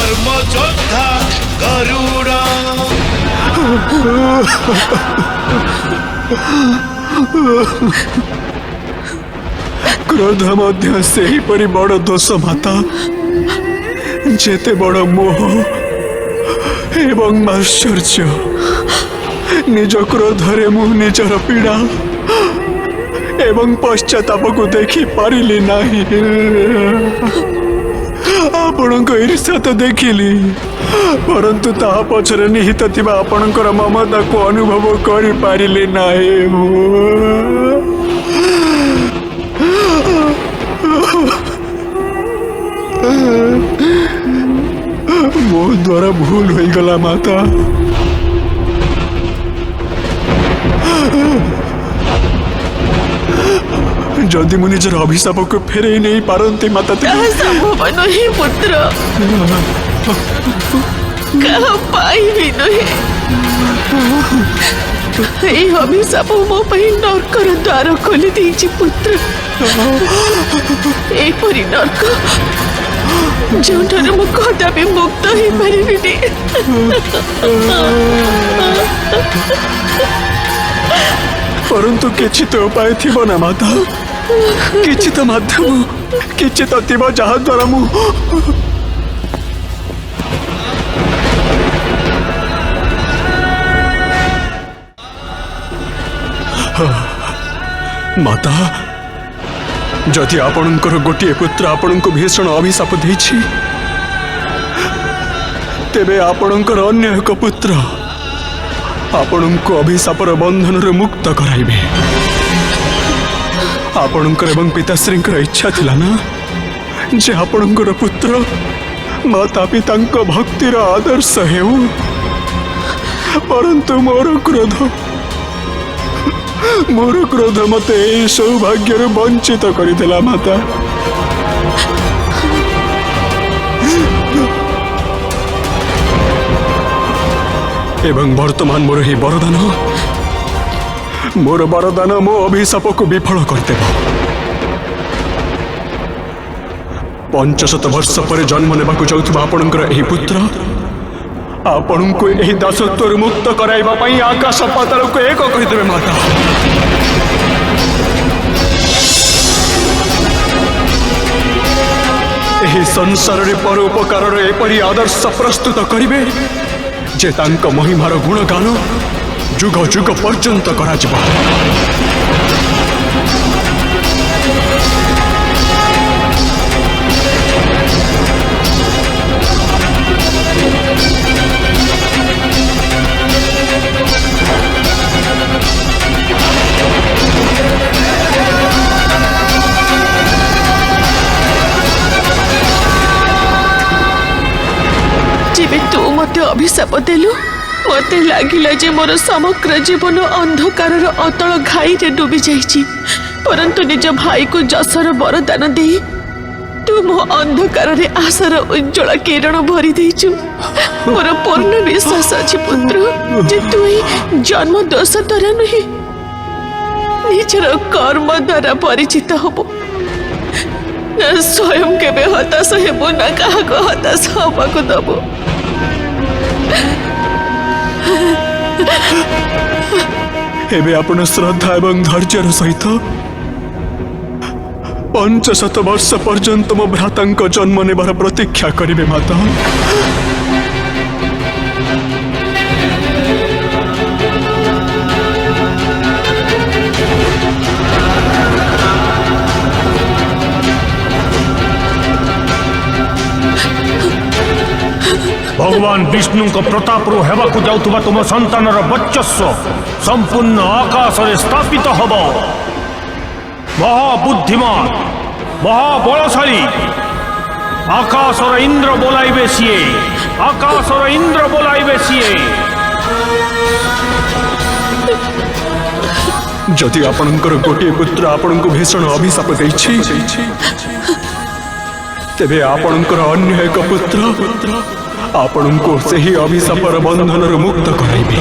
धर्मयोद्धा गरुड़। क्रोध मध्य सेहीपरि बड़ दोष माता, जेते बड़ मोह एवं आश्चर्य, निज क्रोधरे मु निजर पीड़ा एवं पश्चाताप को देखी पारिली नाही। आपण ईर्ष्या तो देखिली, परंतु ताहा पछरे निहित थिबा आपणकर ममता को अनुभव करि पारिली नाही। मो द्वारा भूल हो गला माता। जदि मु निजर अभिशाप को फेरे नहीं पारती माता, संभव नहीं पुत्र, पाइबी नहीं। अभिशाप मो नर्कर द्वार खोली देछि पुत्र। एपरी नर्क जोठार मु कदापि मुक्त हो पारिबिनी। परंतु किछि तो उपाय थिबो ना माता, किछि तो माध्यम, किछि तो थिबो जहा द्वारा मु माता, जदि आपणकर गोटे पुत्र आपण को भीषण अभिशाप देछि, तेबे आपणकर अन्य एक पुत्र आपण को अभिशापर बंधन मुक्त कराइबे। आपणकर एवं पिताश्री इच्छा थिला ना जे आपणकर पुत्र माता पिता भक्तिर आदर्श हेउ, परंतु मोर क्रोध मते सौभाग्य वंचित करदेला माता। एवं वर्तमान मोर ही वरदान, मो अभिशाप को विफल करदेव। 500 वर्ष पर जन्म नेबाकु जाउथबा आपणकर एही पुत्र आपण को एही दासत्व मुक्त कराइबा पई आकाश पाताल को एक कहिदेबे माता। एही संसार रे परोपकार एपरी आदर्श प्रस्तुत करिवे जे तांक महिमार गुणगान जुग जुग पर्यंत करा जिबा। जेबे तू मते अभिशाप देलु, मते लागिला जे मोर समग्र जीवन अंधकार अतल घाई रे डूबी जाइछि। परंतु निज भाई को जसर वरदान दे तू मो अंधकार रे आशार उज्जवल किरण भरी देछु। मोर पूर्ण विश्वास अछि पुत्र जे तू ही जन्म दोष द्वारा नहीं, निजर कर्म द्वारा परिचित हबो। न स्वयं केबे हताश हेबो, न काहाको हताश हबाको दबो। एबे आपण श्रद्धा एवं धैर्यर सहित 500 वर्ष पर्यंत मो भ्रातांक जन्म नेबार प्रतीक्षा करिवे माता। भगवान विष्णु को प्रताप हेबाकु जाउथबा तुम संतानर वर्चस्व संपूर्ण आकाश रे स्थापित हब। महाबुद्धिमान महाबलशाली आकाशर इंद्र बोलाइबे सीए, आकाशर इंद्र बोलाइबे सीए। जदि आपणकर गोटे पुत्र आपण को भीषण अभिशाप देछि, तेबे आपणकर अन्य एक पुत्र आपण को सही अभिशापर बंधन मुक्त कराइबे।